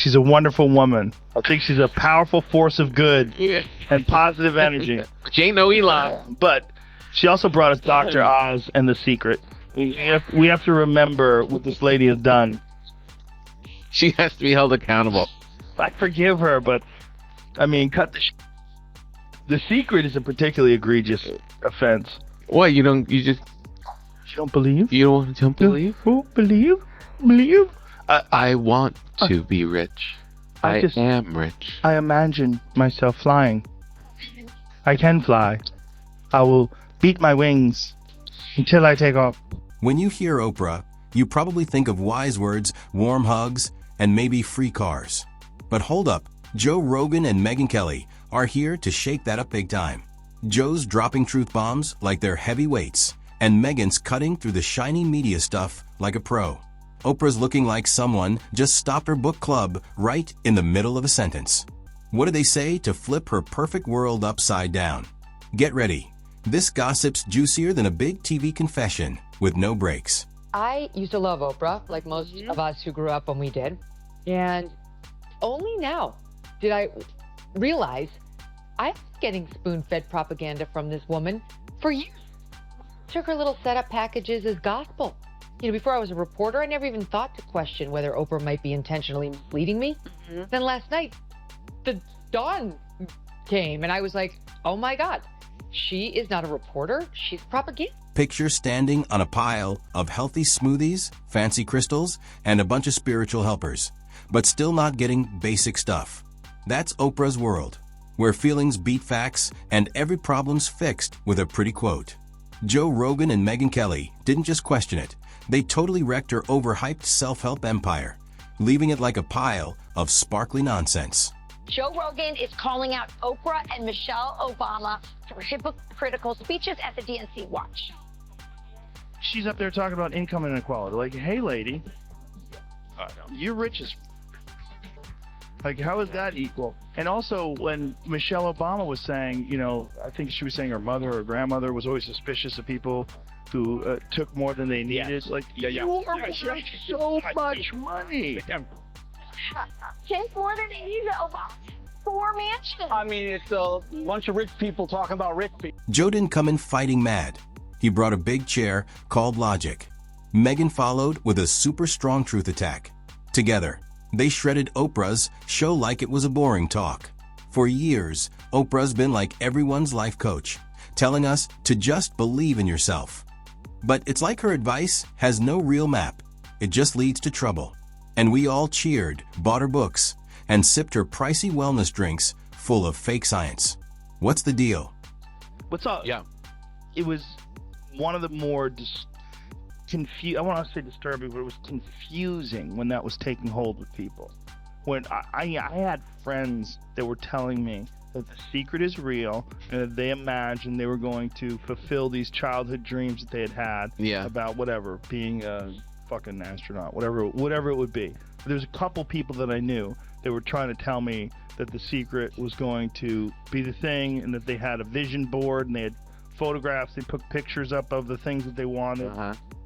She's a wonderful woman. I think she's a powerful force of good and positive energy. She ain't no Eli. But she also brought us Dr. Oz and The Secret. We have to remember what this lady has done. She has to be held accountable. I forgive her, but I mean, cut The Secret is a particularly egregious offense. What, you don't You don't believe? believe? Oh, believe? I want to be rich. I am rich. I imagine myself flying. I can fly. I will beat my wings until I take off. When you hear Oprah, you probably think of wise words, warm hugs, and maybe free cars. But hold up, Joe Rogan and Megyn Kelly are here to shake that up big time. Joe's dropping truth bombs like they're heavy weights, and Megyn's cutting through the shiny media stuff like a pro. Oprah's looking like someone just stopped her book club right in the middle of a sentence. What do they say to flip her perfect world upside down? Get ready. This gossip's juicier than a big TV confession with no breaks. I used to love Oprah, like most of us who grew up when we did. And only now did I realize I was getting spoon-fed propaganda from this woman for years. Took her little setup packages as gospel. Before I was a reporter, I never even thought to question whether Oprah might be intentionally misleading me. Then last night, the dawn came and I was like, oh my God, she is not a reporter, she's propaganda. Picture standing on a pile of healthy smoothies, fancy crystals, and a bunch of spiritual helpers, but still not getting basic stuff. That's Oprah's world, where feelings beat facts and every problem's fixed with a pretty quote. Joe Rogan and Megyn Kelly didn't just question it, they totally wrecked her overhyped self-help empire, leaving it like a pile of sparkly nonsense. Joe Rogan is calling out Oprah and Michelle Obama for hypocritical speeches at the DNC Watch. She's up there talking about income inequality. Like, hey, lady, you're rich as... Like, how is that equal? And also, when Michelle Obama was saying, I think she was saying her mother or grandmother was always suspicious of people who took more than they needed. Yes. Like, you are worth so much money. Take more than they need, Obama. 4 mansions. I mean, it's a bunch of rich people talking about rich people. Joe didn't come in fighting mad. He brought a big chair called logic. Megyn followed with a super strong truth attack. Together, they shredded Oprah's show like it was a boring talk. For years, Oprah's been like everyone's life coach, telling us to just believe in yourself. But it's like her advice has no real map. It just leads to trouble. And we all cheered, bought her books, and sipped her pricey wellness drinks full of fake science. What's the deal? What's up? Yeah. It was one of the more I want to say disturbing, but it was confusing when that was taking hold with people. When I had friends that were telling me that The Secret is real and that they imagined they were going to fulfill these childhood dreams that they had about whatever, being a fucking astronaut, whatever it would be. There's a couple people that I knew that were trying to tell me that The Secret was going to be the thing and that they had a vision board and they had photographs, they put pictures up of the things that they wanted.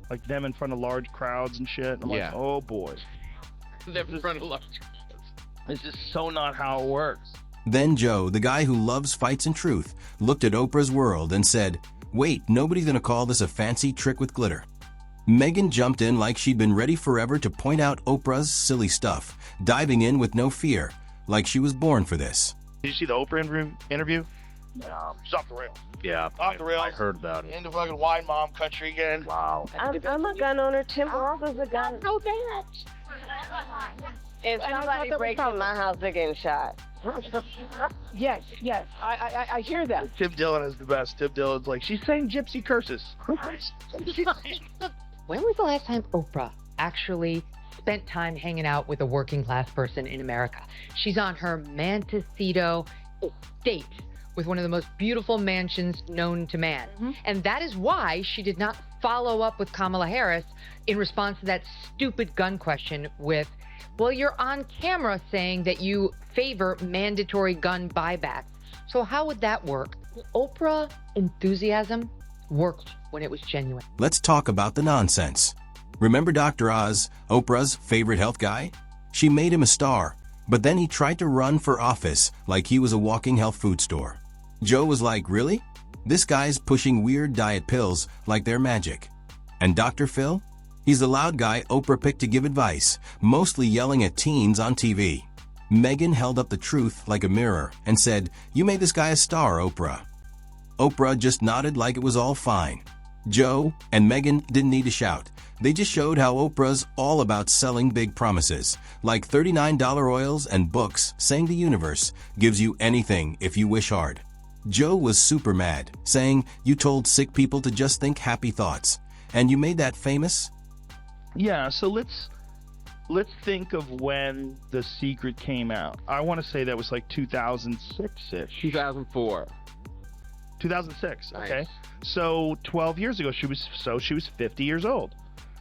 Like them in front of large crowds and shit. I'm like, oh boy. Them in front of large crowds. This is so not how it works. Then Joe, the guy who loves fights and truth, looked at Oprah's world and said, wait, nobody's gonna call this a fancy trick with glitter. Megyn jumped in like she'd been ready forever to point out Oprah's silly stuff, diving in with no fear, like she was born for this. Did you see the Oprah interview? Yeah, she's off the rails. Yeah, Off the rails. I heard about it. Into fucking wine mom country again. Wow. I'm a gun owner. Tim Roth is a gun. Oh, that. If somebody breaks in my house, they're getting shot. Yes, I hear that. Tim Dillon is the best. Tim Dillon's like, she's saying gypsy curses. When was the last time Oprah actually spent time hanging out with a working class person in America? She's on her Montecito estate with one of the most beautiful mansions known to man. And that is why she did not follow up with Kamala Harris in response to that stupid gun question with, well, you're on camera saying that you favor mandatory gun buybacks. So how would that work? Oprah enthusiasm worked when it was genuine. Let's talk about the nonsense. Remember Dr. Oz, Oprah's favorite health guy? She made him a star, But then he tried to run for office like he was a walking health food store. Joe was like, really? This guy's pushing weird diet pills like they're magic. And Dr. Phil? He's the loud guy Oprah picked to give advice, mostly yelling at teens on TV. Megyn held up the truth like a mirror and said, "You made this guy a star, Oprah." Oprah just nodded like it was all fine. Joe and Megyn didn't need to shout. They just showed how Oprah's all about selling big promises, like $39 oils and books saying the universe gives you anything if you wish hard. Joe was super mad, saying, "You told sick people to just think happy thoughts, and you made that famous?" Yeah, so let's think of when The Secret came out. I want to say that was like 2006-ish. 2004. 2006, okay. Nice. So 12 years ago, she was 50 years old.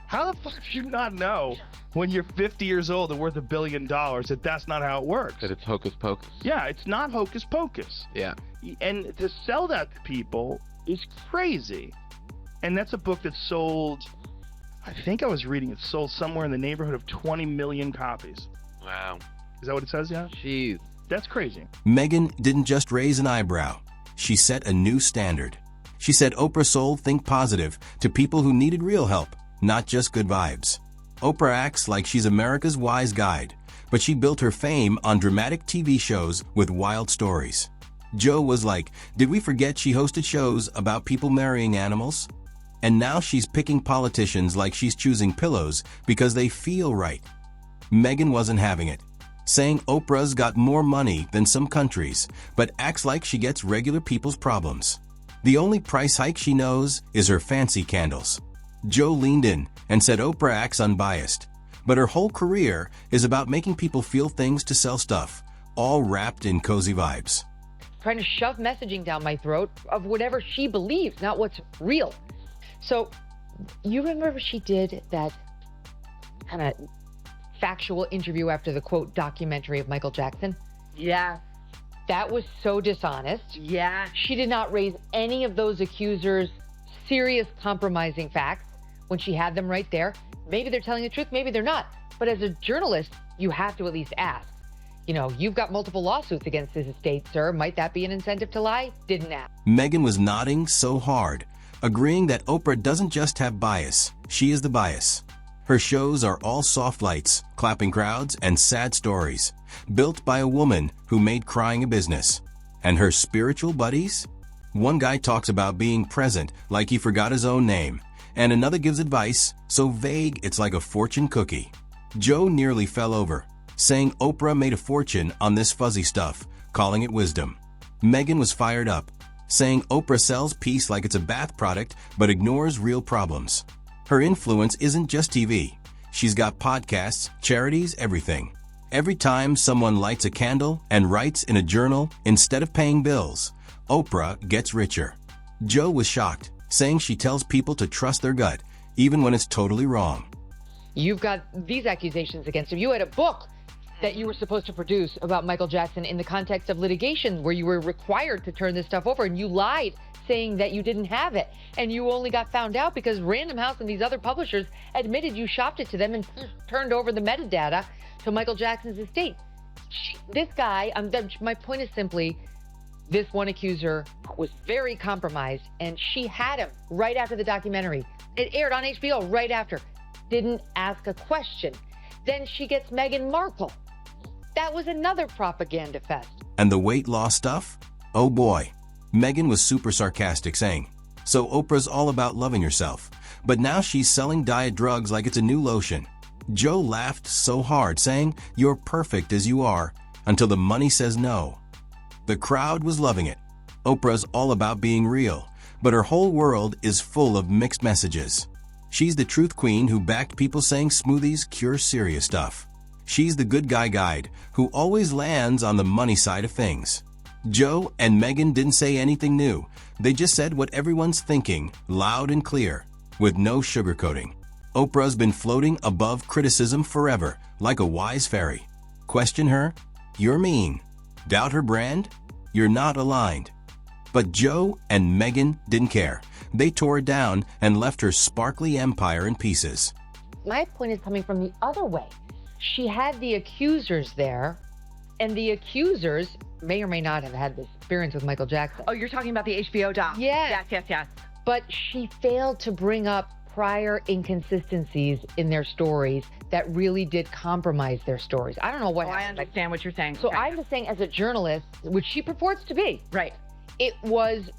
How the fuck do you not know when you're 50 years old and worth $1 billion that that's not how it works? That it's hocus pocus. Yeah, it's not hocus pocus. Yeah. And to sell that to people is crazy. And that's a book that sold, I think I was reading, it sold somewhere in the neighborhood of 20 million copies. Wow. Is that what it says, yeah? Jeez. That's crazy. Megyn didn't just raise an eyebrow. She set a new standard. She said Oprah sold Think Positive to people who needed real help, not just good vibes. Oprah acts like she's America's wise guide, but she built her fame on dramatic TV shows with wild stories. Joe was like, did we forget she hosted shows about people marrying animals? And now she's picking politicians like she's choosing pillows because they feel right. Megyn wasn't having it, saying Oprah's got more money than some countries, but acts like she gets regular people's problems. The only price hike she knows is her fancy candles. Joe leaned in and said Oprah acts unbiased, but her whole career is about making people feel things to sell stuff, all wrapped in cozy vibes. Trying to shove messaging down my throat of whatever she believes, not what's real. So, you remember she did that kind of factual interview after the, quote, documentary of Michael Jackson? Yeah. That was so dishonest. Yeah. She did not raise any of those accusers' serious compromising facts when she had them right there. Maybe they're telling the truth, maybe they're not. But as a journalist, you have to at least ask. You know, you've got multiple lawsuits against this estate, sir. Might that be an incentive to lie? Didn't ask. Megyn was nodding so hard, agreeing that Oprah doesn't just have bias, she is the bias. Her shows are all soft lights, clapping crowds, and sad stories, built by a woman who made crying a business. And her spiritual buddies? One guy talks about being present like he forgot his own name, and another gives advice so vague it's like a fortune cookie. Joe nearly fell over, saying Oprah made a fortune on this fuzzy stuff, calling it wisdom. Megyn was fired up, saying Oprah sells peace like it's a bath product but ignores real problems. Her influence isn't just TV. She's got podcasts, charities, everything. Every time someone lights a candle and writes in a journal instead of paying bills, Oprah gets richer. Joe was shocked, saying she tells people to trust their gut, even when it's totally wrong. You've got these accusations against him. You had a book that you were supposed to produce about Michael Jackson in the context of litigation where you were required to turn this stuff over, and you lied saying that you didn't have it. And you only got found out because Random House and these other publishers admitted you shopped it to them and turned over the metadata to Michael Jackson's estate. This guy, my point is simply, this one accuser was very compromised, and she had him right after the documentary. It aired on HBO right after. Didn't ask a question. Then she gets Meghan Markle. That was another propaganda fest. And the weight loss stuff? Oh boy. Megyn was super sarcastic, saying, so Oprah's all about loving yourself, but now she's selling diet drugs like it's a new lotion. Joe laughed so hard, saying, you're perfect as you are, until the money says no. The crowd was loving it. Oprah's all about being real, but her whole world is full of mixed messages. She's the truth queen who backed people saying smoothies cure serious stuff. She's the good guy guide who always lands on the money side of things. Joe and Megyn didn't say anything new. They just said what everyone's thinking, loud and clear, with no sugarcoating. Oprah's been floating above criticism forever, like a wise fairy. Question her? You're mean. Doubt her brand? You're not aligned. But Joe and Megyn didn't care. They tore it down and left her sparkly empire in pieces. My point is coming from the other way. She had the accusers there And the accusers may or may not have had this experience with Michael Jackson. Oh, you're talking about the HBO doc? Yes. Yes. But she failed to bring up prior inconsistencies in their stories that really did compromise their stories. I don't know what happened. I understand what you're saying. So Okay. I'm just saying, as a journalist, which she purports to be, Right. it was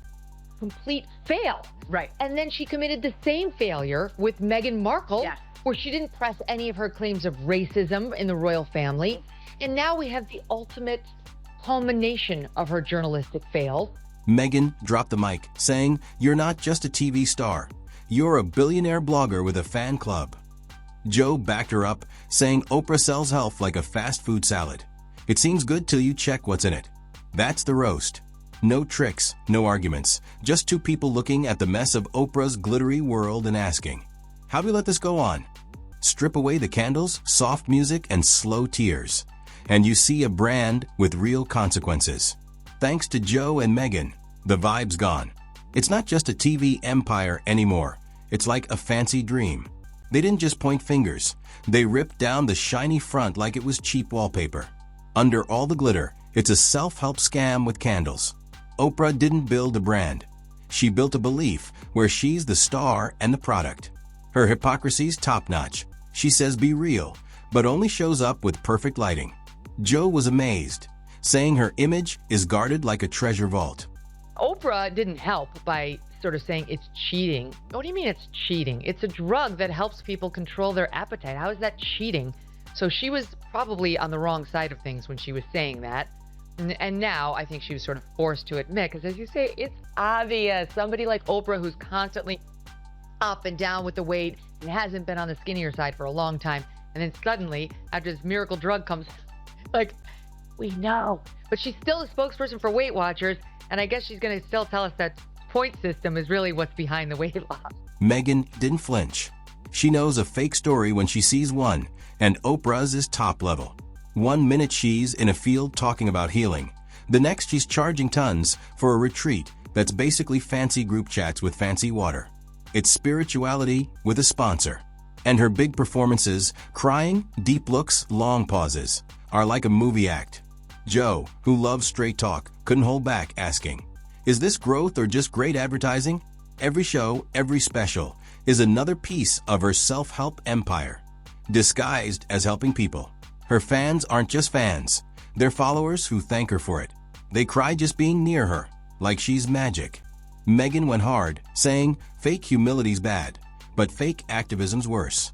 complete fail. Right. And then she committed the same failure with Meghan Markle, Yes. where she didn't press any of her claims of racism in the royal family. And now we have the ultimate culmination of her journalistic fail. Megyn dropped the mic, saying, "You're not just a TV star. You're a billionaire blogger with a fan club." Joe backed her up, saying Oprah sells health like a fast food salad. It seems good till you check what's in it. That's the roast. No tricks, no arguments, just two people looking at the mess of Oprah's glittery world and asking, how do we let this go on? Strip away the candles, soft music, and slow tears, and you see a brand with real consequences. Thanks to Joe and Megyn, the vibe's gone. It's not just a TV empire anymore. It's like a fancy dream. They didn't just point fingers. They ripped down the shiny front like it was cheap wallpaper. Under all the glitter, it's a self-help scam with candles. Oprah didn't build a brand. She built a belief where she's the star and the product. Her hypocrisy's top-notch. She says be real, but only shows up with perfect lighting. Joe was amazed, saying her image is guarded like a treasure vault. Oprah didn't help by sort of saying it's cheating. What do you mean it's cheating? It's a drug that helps people control their appetite. How is that cheating? So she was probably on the wrong side of things when she was saying that. And now I think she was sort of forced to admit, because as you say, it's obvious. Somebody like Oprah, who's constantly up and down with the weight and hasn't been on the skinnier side for a long time, and then suddenly, after this miracle drug comes, like, we know. But she's still a spokesperson for Weight Watchers, and I guess she's going to still tell us that point system is really what's behind the weight loss. Megyn didn't flinch. She knows a fake story when she sees one, and Oprah's is top level. 1 minute she's in a field talking about healing. The next she's charging tons for a retreat that's basically fancy group chats with fancy water. It's spirituality with a sponsor. And her big performances, crying, deep looks, long pauses, are like a movie act. Joe, who loves straight talk, couldn't hold back, asking, is this growth or just great advertising? Every show, every special, is another piece of her self-help empire, disguised as helping people. Her fans aren't just fans. They're followers who thank her for it. They cry just being near her, like she's magic. Megyn went hard, saying fake humility's bad, but fake activism's worse.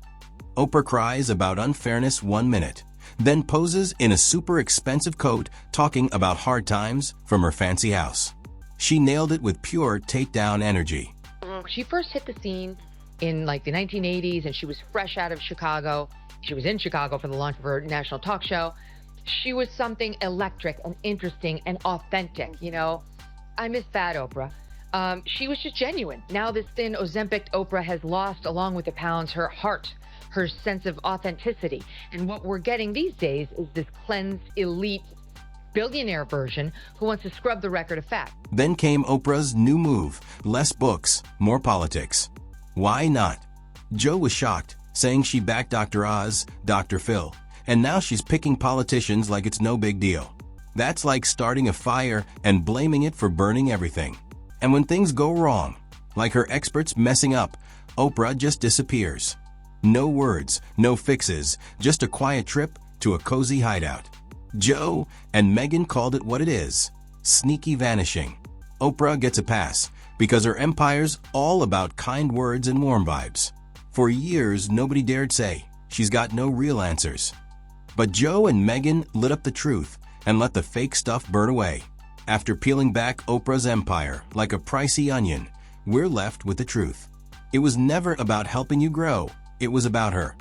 Oprah cries about unfairness 1 minute, then poses in a super expensive coat talking about hard times from her fancy house. She nailed it with pure takedown energy. She first hit the scene in like the 1980s, and she was fresh out of Chicago. She was in Chicago for the launch of her national talk show. She was something electric and interesting and authentic, you know. I miss that Oprah. She was just genuine. Now this thin Ozempic Oprah has lost, along with the pounds, her heart, her sense of authenticity. And what we're getting these days is this cleansed, elite, billionaire version who wants to scrub the record of fat. Then came Oprah's new move, less books, more politics. Why not? Joe was shocked, saying she backed Dr. Oz, Dr. Phil, and now she's picking politicians like it's no big deal. That's like starting a fire and blaming it for burning everything. And when things go wrong, like her experts messing up, Oprah just disappears. No words, no fixes, just a quiet trip to a cozy hideout. Joe and Megyn called it what it is, sneaky vanishing. Oprah gets a pass because her empire's all about kind words and warm vibes. For years, nobody dared say she's got no real answers. But Joe and Megyn lit up the truth and let the fake stuff burn away. After peeling back Oprah's empire like a pricey onion, we're left with the truth. It was never about helping you grow. It was about her.